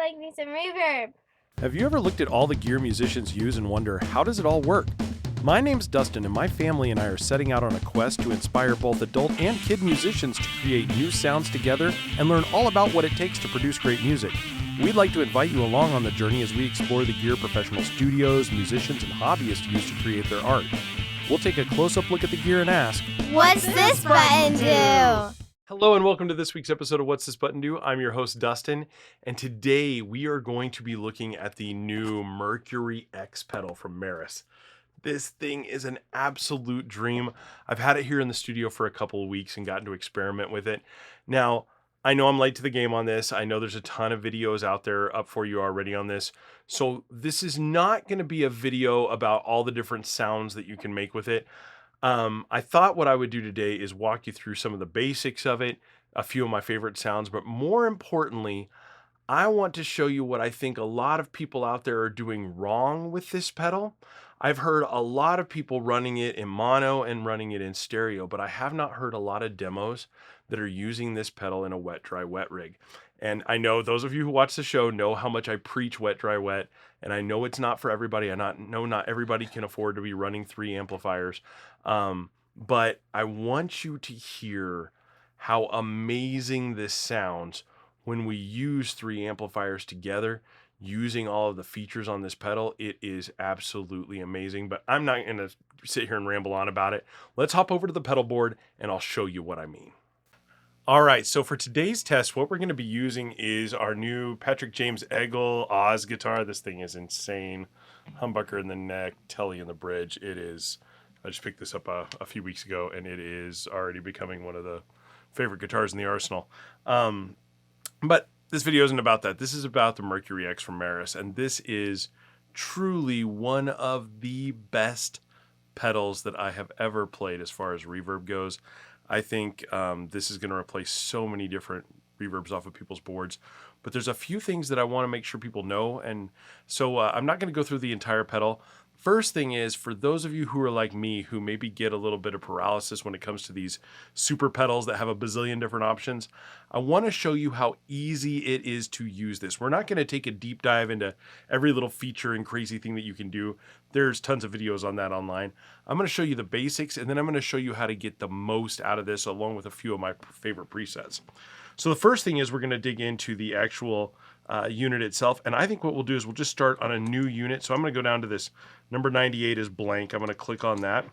like me some reverb. Have you ever looked at all the gear musicians use and wonder, how does it all work? My name's Dustin, and my family and I are setting out on a quest to inspire both adult and kid musicians to create new sounds together and learn all about what it takes to produce great music. We'd like to invite you along on the journey as we explore the gear professional studios, musicians, and hobbyists use to create their art. We'll take a close-up look at the gear and ask, What's this button do? Hello and welcome to this week's episode of What's This Button Do? I'm your host, Dustin, and today we are going to be looking at the new MercuryX pedal from Meris. This thing is an absolute dream. I've had it here in the studio for a couple of weeks and gotten to experiment with it. Now, I know I'm late to the game on this. I know there's a ton of videos out there up for you already on this. So this is not going to be a video about all the different sounds that you can make with it. I thought what I would do today is walk you through some of the basics of it, a few of my favorite sounds, but more importantly, I want to show you what I think a lot of people out there are doing wrong with this pedal. I've heard a lot of people running it in mono and running it in stereo, but I have not heard a lot of demos that are using this pedal in a wet, dry, wet rig. And I know those of you who watch the show know how much I preach wet, dry, wet, and I know it's not for everybody. I know not everybody can afford to be running 3 amplifiers, but I want you to hear how amazing this sounds when we use 3 amplifiers together. Using all of the features on this pedal, it is absolutely amazing, but I'm not going to sit here and ramble on about it. Let's hop over to the pedal board and I'll show you what I mean. All right, so for today's test, what we're going to be using is our new Patrick James Eggle Oz guitar. This thing is insane. Humbucker in the neck, telly in the bridge. It is, I just picked this up a few weeks ago, and it is already becoming one of the favorite guitars in the arsenal. But this video isn't about that. This is about the MercuryX from Meris, and this is truly one of the best pedals that I have ever played as far as reverb goes. I think this is going to replace so many different reverbs off of people's boards, but there's a few things that I want to make sure people know, and so I'm not going to go through the entire pedal. First thing is, for those of you who are like me, who maybe get a little bit of paralysis when it comes to these super pedals that have a bazillion different options, I want to show you how easy it is to use this. We're not going to take a deep dive into every little feature and crazy thing that you can do. There's tons of videos on that online. I'm going to show you the basics, and then I'm going to show you how to get the most out of this, along with a few of my favorite presets. So the first thing is we're going to dig into the actual unit itself, and I think what we'll do is we'll just start on a new unit. So I'm going to go down to this number 98 is blank. I'm going to click on that,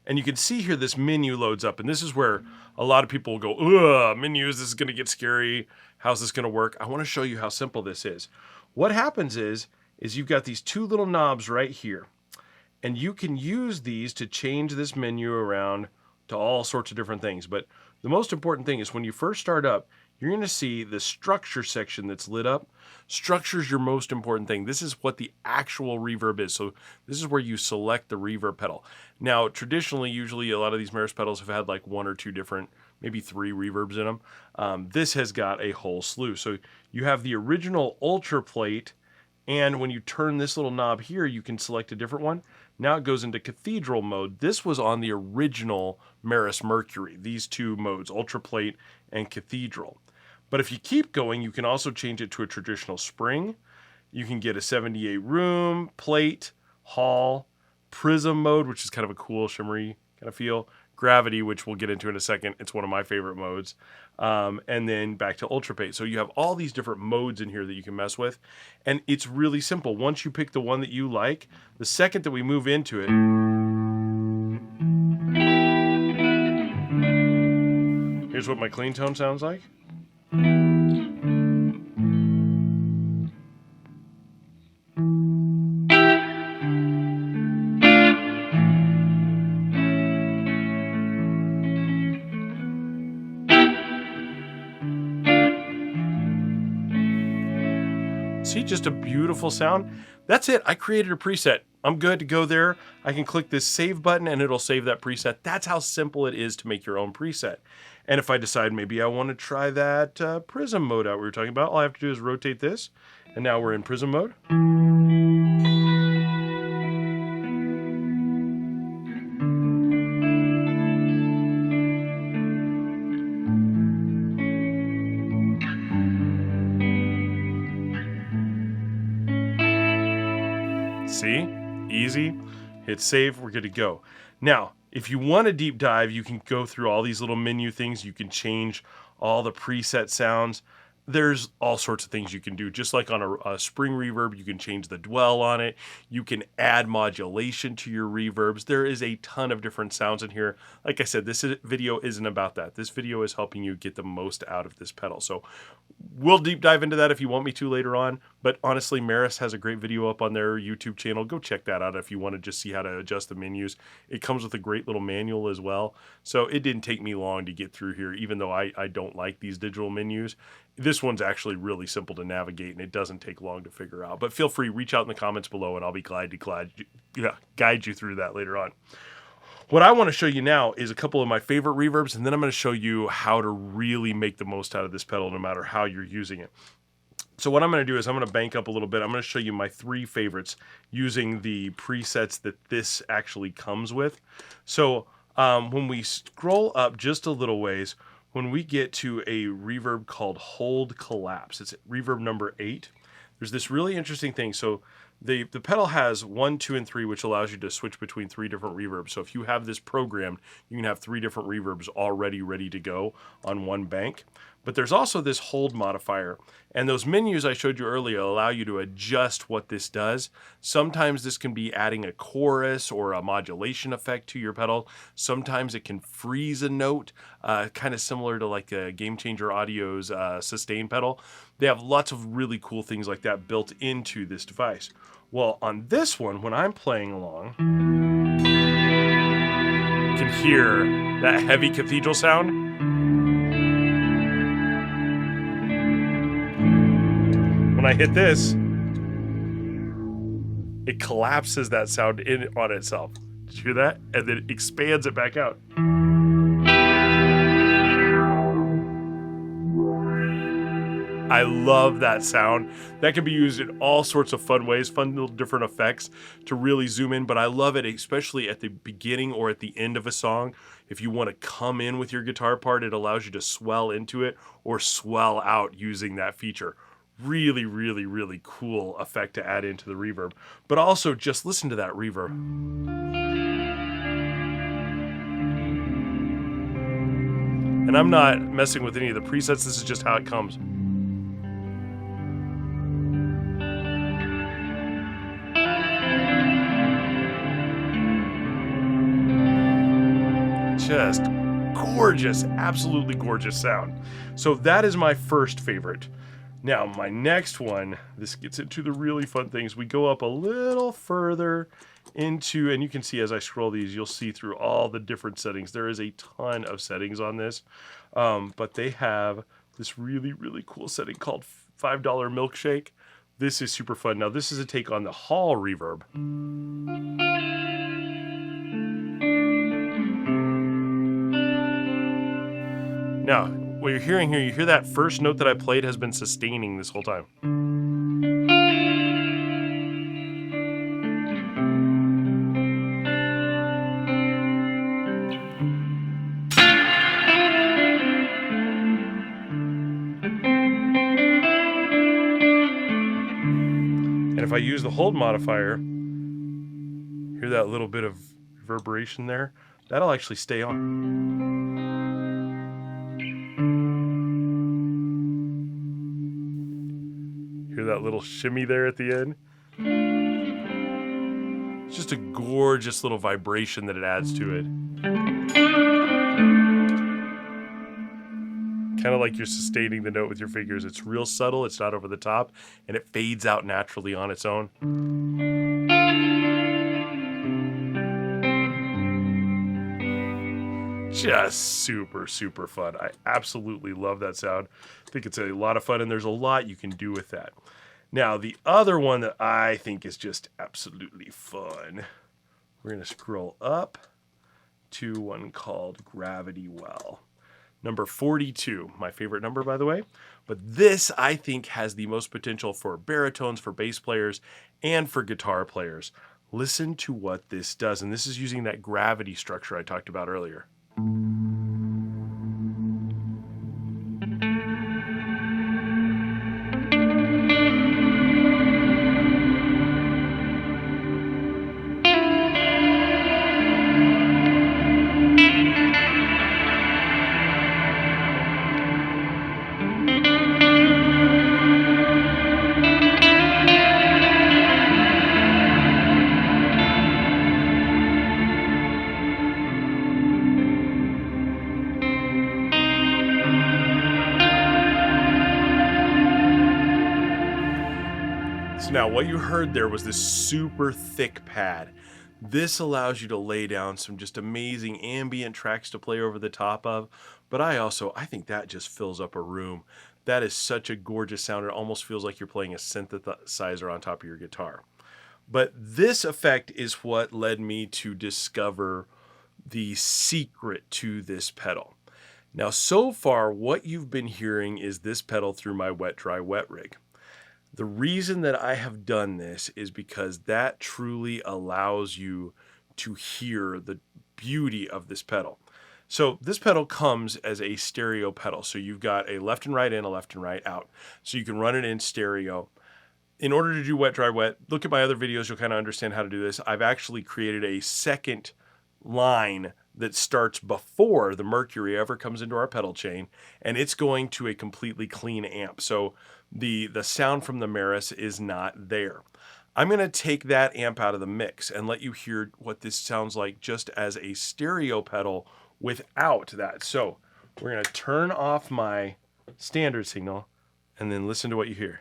and you can see here this menu loads up, and this is where a lot of people will go, ugh, menus, this is going to get scary. How's this going to work? I want to show you how simple this is. What happens is you've got these 2 little knobs right here, and you can use these to change this menu around to all sorts of different things. But the most important thing is when you first start up, you're going to see the structure section that's lit up. Structure is your most important thing. This is what the actual reverb is. So this is where you select the reverb pedal. Now, traditionally, usually a lot of these Meris pedals have had like 1 or 2 different, maybe 3 reverbs in them. This has got a whole slew. So you have the original Ultra plate, and when you turn this little knob here, you can select a different one. Now it goes into cathedral mode. This was on the original Meris Mercury, these 2 modes, Ultra plate and cathedral. But if you keep going, you can also change it to a traditional spring. You can get a 78 room, plate, hall, prism mode, which is kind of a cool shimmery kind of feel, gravity, which we'll get into in a second. It's one of my favorite modes. And then back to ultra plate. So you have all these different modes in here that you can mess with. And it's really simple. Once you pick the one that you like, the second that we move into it, here's what my clean tone sounds like. See, just a beautiful sound. That's it. I created a preset. I'm good to go there. I can click this save button and it'll save that preset. That's how simple it is to make your own preset. And if I decide maybe I want to try that prism mode out we were talking about, all I have to do is rotate this, and now we're in prism mode. See? Easy. Hit save. We're good to go. Now, if you want a deep dive, you can go through all these little menu things. You can change all the preset sounds. There's all sorts of things you can do. Just like on a spring reverb, you can change the dwell on it. You can add modulation to your reverbs. There is a ton of different sounds in here. Like I said, this video isn't about that. This video is helping you get the most out of this pedal. So we'll deep dive into that if you want me to later on. But honestly, Meris has a great video up on their YouTube channel. Go check that out if you want to just see how to adjust the menus. It comes with a great little manual as well. So it didn't take me long to get through here, even though I don't like these digital menus. This one's actually really simple to navigate, and it doesn't take long to figure out. But feel free, reach out in the comments below, and I'll be glad to guide you through that later on. What I want to show you now is a couple of my favorite reverbs, and then I'm going to show you how to really make the most out of this pedal no matter how you're using it. So what I'm going to do is I'm going to bank up a little bit. I'm going to show you my 3 favorites using the presets that this actually comes with. So when we scroll up just a little ways, when we get to a reverb called Hold Collapse, it's reverb number 8, there's this really interesting thing. So the pedal has 1, 2, and 3, which allows you to switch between 3 different reverbs. So if you have this programmed, you can have 3 different reverbs already ready to go on one bank. But there's also this hold modifier, and those menus I showed you earlier allow you to adjust what this does. Sometimes this can be adding a chorus or a modulation effect to your pedal. Sometimes it can freeze a note, kind of similar to like a Game Changer Audio's sustain pedal. They have lots of really cool things like that built into this device. Well, on this one, when I'm playing along, you can hear that heavy cathedral sound. When I hit this, it collapses that sound in on itself. Did you hear that? And then it expands it back out. I love that sound. That can be used in all sorts of fun ways, fun little different effects to really zoom in, but I love it especially at the beginning or at the end of a song. If you want to come in with your guitar part, it allows you to swell into it or swell out using that feature. Really, really, really cool effect to add into the reverb. But also just listen to that reverb. And I'm not messing with any of the presets. This is just how it comes. Just gorgeous, absolutely gorgeous sound. So that is my first favorite. Now, my next one, this gets into the really fun things. We go up a little further into, and you can see as I scroll these, you'll see through all the different settings. There is a ton of settings on this, but they have this really, really cool setting called $5 Milkshake. This is super fun. Now, this is a take on the hall reverb. Now, what you're hearing here, you hear that first note that I played has been sustaining this whole time. And if I use the hold modifier, hear that little bit of reverberation there? That'll actually stay on. Hear that little shimmy there at the end? It's just a gorgeous little vibration that it adds to it. Kind of like you're sustaining the note with your fingers. It's real subtle, it's not over the top, and it fades out naturally on its own. Just super, super fun. I absolutely love that sound. I think it's a lot of fun, and there's a lot you can do with that. Now, the other one that I think is just absolutely fun, we're going to scroll up to one called Gravity Well. Number 42, my favorite number, by the way. But this, I think, has the most potential for baritones, for bass players, and for guitar players. Listen to what this does. And this is using that gravity structure I talked about earlier. So now what you heard there was this super thick pad. This allows you to lay down some just amazing ambient tracks to play over the top of. But I think that just fills up a room. That is such a gorgeous sound. It almost feels like you're playing a synthesizer on top of your guitar. But this effect is what led me to discover the secret to this pedal. Now, so far, what you've been hearing is this pedal through my wet, dry, wet rig. The reason that I have done this is because that truly allows you to hear the beauty of this pedal. So this pedal comes as a stereo pedal. So you've got a left and right in, a left and right out. So you can run it in stereo. In order to do wet, dry, wet, look at my other videos, you'll kind of understand how to do this. I've actually created a second line that starts before the Mercury ever comes into our pedal chain, and it's going to a completely clean amp. So the sound from the Meris is not there. I'm going to take that amp out of the mix and let you hear what this sounds like just as a stereo pedal without that. So we're going to turn off my standard signal and then listen to what you hear.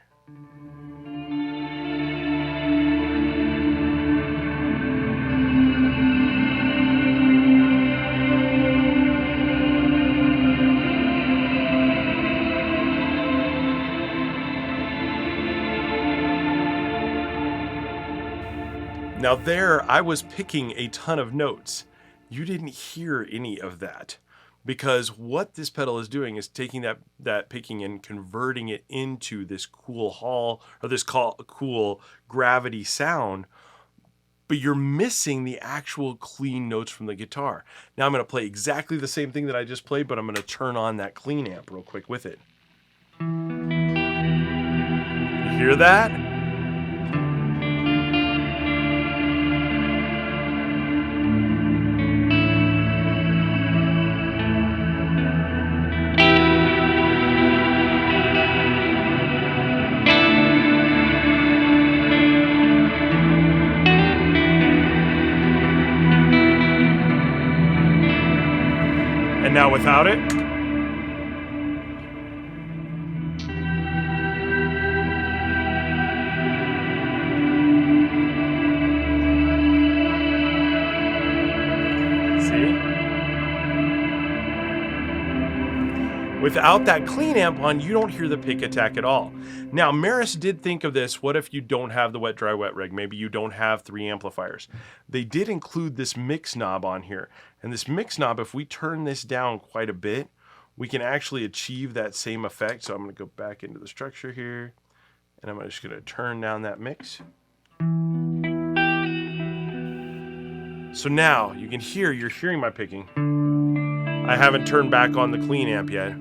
Now there, I was picking a ton of notes. You didn't hear any of that because what this pedal is doing is taking that picking and converting it into this cool hall or this cool gravity sound, but you're missing the actual clean notes from the guitar. Now I'm going to play exactly the same thing that I just played, but I'm going to turn on that clean amp real quick with it. You hear that? And now without it. See? Without that clean amp on, you don't hear the pick attack at all. Now, Meris did think of this. What if you don't have the wet, dry, wet rig? Maybe you don't have 3 amplifiers. They did include this mix knob on here. And this mix knob, if we turn this down quite a bit, we can actually achieve that same effect. So I'm going to go back into the structure here, and I'm just going to turn down that mix. So now you can hear, you're hearing my picking. I haven't turned back on the clean amp yet.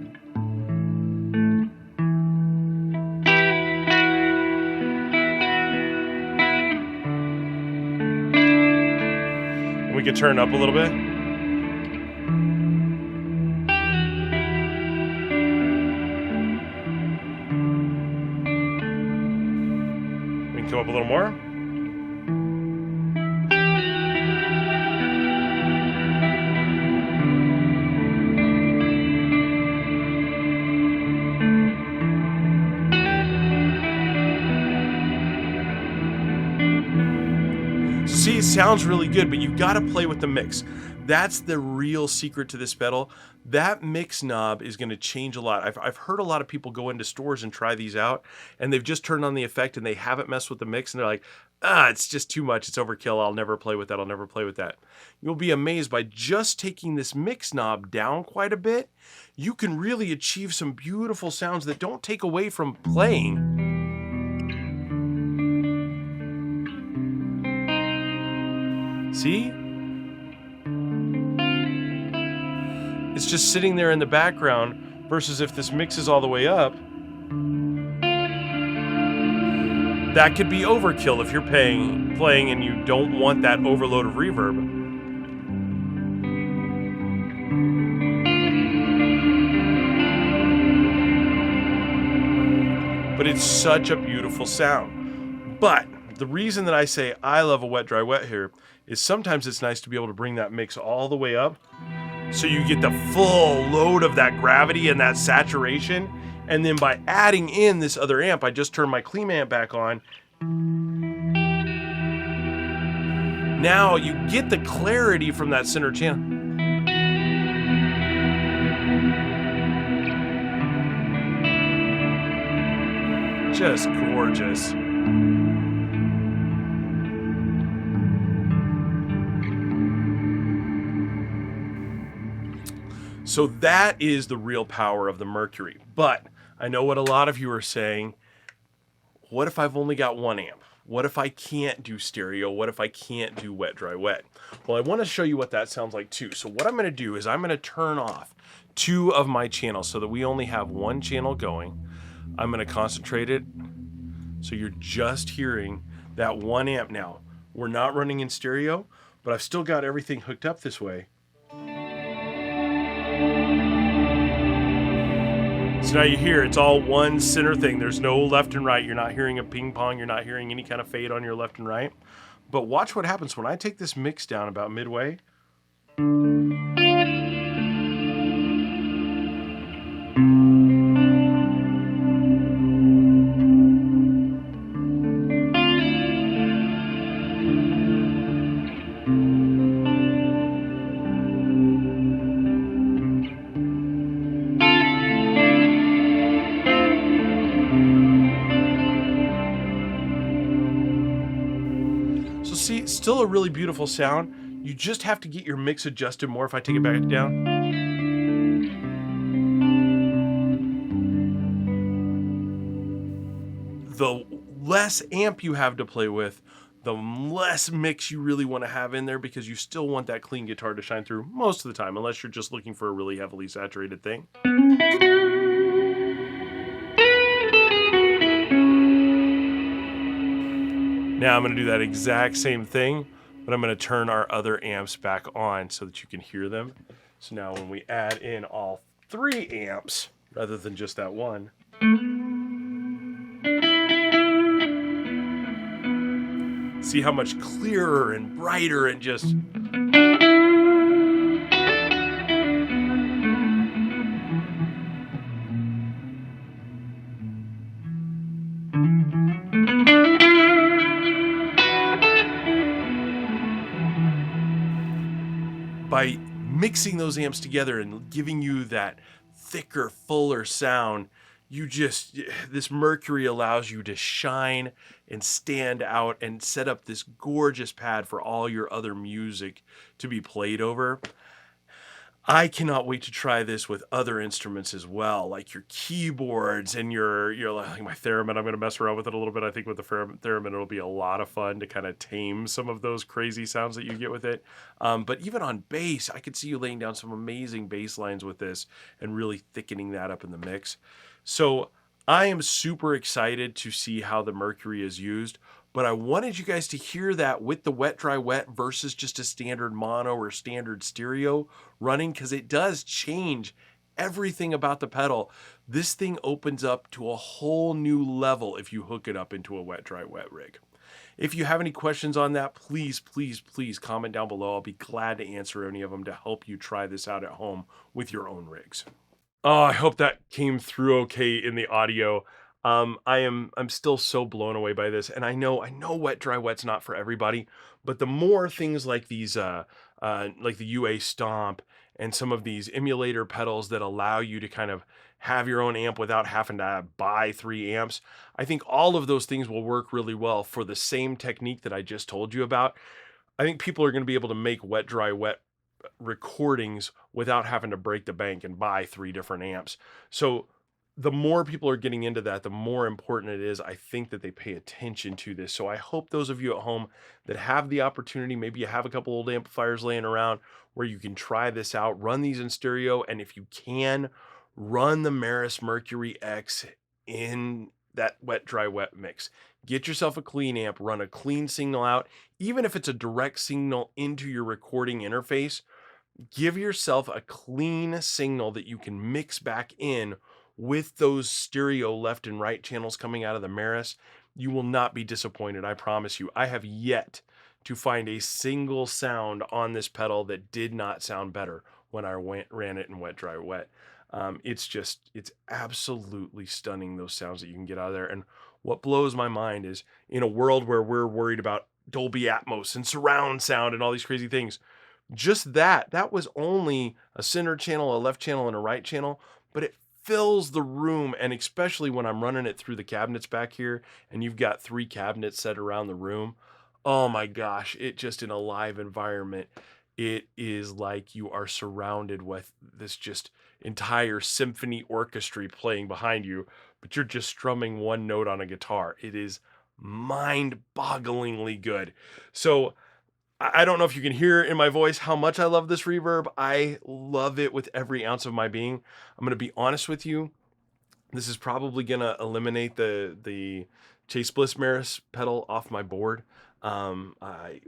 And we can turn up a little bit. We can come up a little more. See, it sounds really good, but you got to play with the mix. That's the real secret to this pedal. That mix knob is going to change a lot. I've heard a lot of people go into stores and try these out, and they've just turned on the effect and they haven't messed with the mix, and they're like, it's just too much. It's overkill. I'll never play with that. I'll never play with that. You'll be amazed by just taking this mix knob down quite a bit. You can really achieve some beautiful sounds that don't take away from playing. See? It's just sitting there in the background versus if this mix is all the way up. That could be overkill if you're playing and you don't want that overload of reverb. But it's such a beautiful sound. But the reason that I say I love a wet, dry, wet here is sometimes it's nice to be able to bring that mix all the way up so you get the full load of that gravity and that saturation. And then by adding in this other amp, I just turned my clean amp back on. Now you get the clarity from that center channel. Just gorgeous. So that is the real power of the Mercury. But I know what a lot of you are saying. What if I've only got one amp? What if I can't do stereo? What if I can't do wet, dry, wet? Well, I want to show you what that sounds like too. So what I'm going to do is I'm going to turn off 2 of my channels so that we only have 1 channel going. I'm going to concentrate it so you're just hearing that 1 amp now. We're not running in stereo, but I've still got everything hooked up this way. So now you hear it's all one center thing. There's no left and right. You're not hearing a ping pong. You're not hearing any kind of fade on your left and right. But watch what happens when I take this mix down about midway. See, still a really beautiful sound. You just have to get your mix adjusted more if I take it back down. The less amp you have to play with, the less mix you really want to have in there, because you still want that clean guitar to shine through most of the time, unless you're just looking for a really heavily saturated thing. Now I'm going to do that exact same thing, but I'm going to turn our other amps back on so that you can hear them. So now when we add in all 3 amps, rather than just that one, see how much clearer and brighter and just... By mixing those amps together and giving you that thicker, fuller sound, this Mercury allows you to shine and stand out and set up this gorgeous pad for all your other music to be played over. I cannot wait to try this with other instruments as well, like your keyboards and your like my theremin. I'm going to mess around with it a little bit. I think with the theremin, it'll be a lot of fun to kind of tame some of those crazy sounds that you get with it. But even on bass, I could see you laying down some amazing bass lines with this and really thickening that up in the mix. So I am super excited to see how the Mercury is used. But I wanted you guys to hear that with the wet, dry, wet versus just a standard mono or standard stereo running, because it does change everything about the pedal. This thing opens up to a whole new level if you hook it up into a wet, dry, wet rig. If you have any questions on that, please, please, please comment down below. I'll be glad to answer any of them to help you try this out at home with your own rigs. Oh, I hope that came through okay in the audio. I'm still so blown away by this, and I know wet, dry, wet's not for everybody, but the more things like these, like the UA Stomp and some of these emulator pedals that allow you to kind of have your own amp without having to buy 3 amps, I think all of those things will work really well for the same technique that I just told you about. I think people are going to be able to make wet, dry, wet recordings without having to break the bank and buy 3 different amps. So the more people are getting into that, the more important it is, I think, that they pay attention to this. So I hope those of you at home that have the opportunity, maybe you have a couple old amplifiers laying around where you can try this out, run these in stereo, and if you can, run the Meris Mercury X in that wet, dry, wet mix. Get yourself a clean amp, run a clean signal out, even if it's a direct signal into your recording interface. Give yourself a clean signal that you can mix back in with those stereo left and right channels coming out of the Meris. You will not be disappointed, I promise you. I have yet to find a single sound on this pedal that did not sound better when I ran it in wet, dry, wet. It's absolutely stunning, those sounds that you can get out of there. And what blows my mind is, in a world where we're worried about Dolby Atmos and surround sound and all these crazy things, just that was only a center channel, a left channel, and a right channel, but it fills the room. And especially when I'm running it through the cabinets back here, and you've got 3 cabinets set around the room, oh my gosh, it just, in a live environment, it is like you are surrounded with this just entire symphony orchestra playing behind you, but you're just strumming one note on a guitar. It is mind-bogglingly good. So I don't know if you can hear in my voice how much I love this reverb. I love it with every ounce of my being. I'm going to be honest with you. This is probably going to eliminate the Chase Bliss Meris pedal off my board. I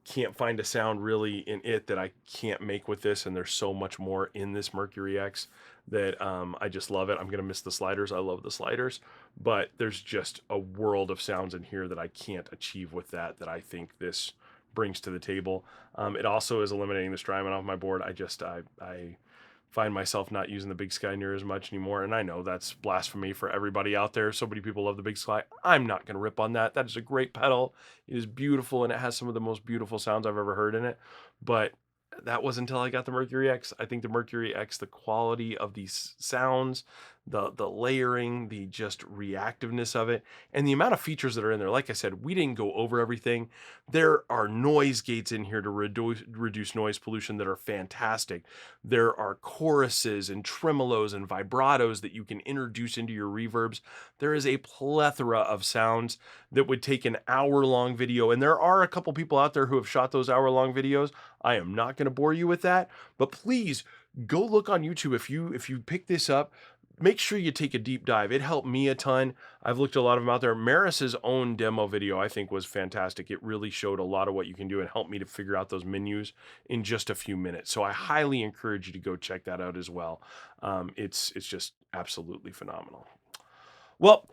can't find a sound really in it that I can't make with this, and there's so much more in this MercuryX that I just love it. I'm gonna miss the sliders. I love the sliders, but there's just a world of sounds in here that I can't achieve with that I think this brings to the table. It also is eliminating the Strymon off my board. I find myself not using the Big Sky near as much anymore, and I know that's blasphemy for everybody out there. So many people love the Big Sky. I'm not going to rip on that. That is a great pedal. It is beautiful, and it has some of the most beautiful sounds I've ever heard in it. But that was until I got the MercuryX. I think the MercuryX, the quality of these sounds, the layering, the just reactiveness of it, and the amount of features that are in there. Like I said, we didn't go over everything. There are noise gates in here to reduce noise pollution that are fantastic. There are choruses and tremolos and vibratos that you can introduce into your reverbs. There is a plethora of sounds that would take an hour-long video, and there are a couple people out there who have shot those hour-long videos. I am not going to bore you with that, but please go look on YouTube. If you pick this up, make sure you take a deep dive. It helped me a ton. I've looked at a lot of them out there. Meris's own demo video, I think, was fantastic. It really showed a lot of what you can do and helped me to figure out those menus in just a few minutes. So I highly encourage you to go check that out as well. It's just absolutely phenomenal. Well,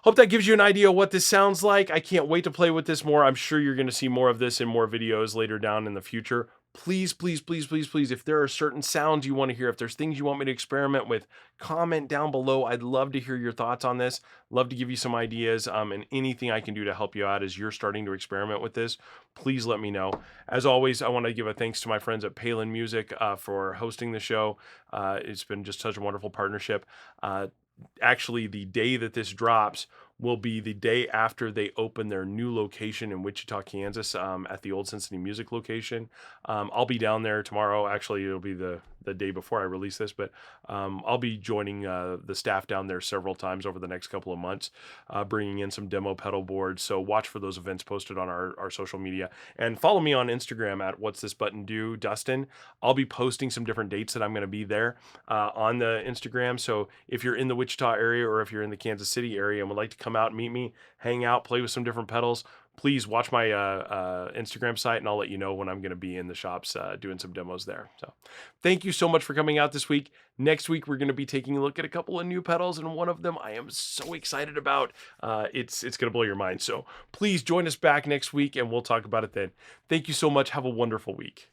hope that gives you an idea of what this sounds like. I can't wait to play with this more. I'm sure you're going to see more of this in more videos later down in the future. Please, please, please, please, please, if there are certain sounds you want to hear, if there's things you want me to experiment with, comment down below. I'd love to hear your thoughts on this. Love to give you some ideas, and anything I can do to help you out as you're starting to experiment with this, please let me know. As always, I want to give a thanks to my friends at Palen Music for hosting the show. It's been just such a wonderful partnership. Actually, the day that this drops will be the day after they open their new location in Wichita, Kansas, at the old Cincinnati Music location. I'll be down there tomorrow. Actually, it'll be the day before I release this, but I'll be joining the staff down there several times over the next couple of months, bringing in some demo pedal boards. So watch for those events posted on our social media, and follow me on Instagram at What's This Button Do, Dustin. I'll be posting some different dates that I'm going to be there on the Instagram. So if you're in the Wichita area, or if you're in the Kansas City area and would like to come out, meet me, hang out, play with some different pedals, please watch my Instagram site, and I'll let you know when I'm going to be in the shops doing some demos there. So thank you so much for coming out this week. Next week, we're going to be taking a look at a couple of new pedals, and one of them I am so excited about. It's going to blow your mind. So please join us back next week, and we'll talk about it then. Thank you so much. Have a wonderful week.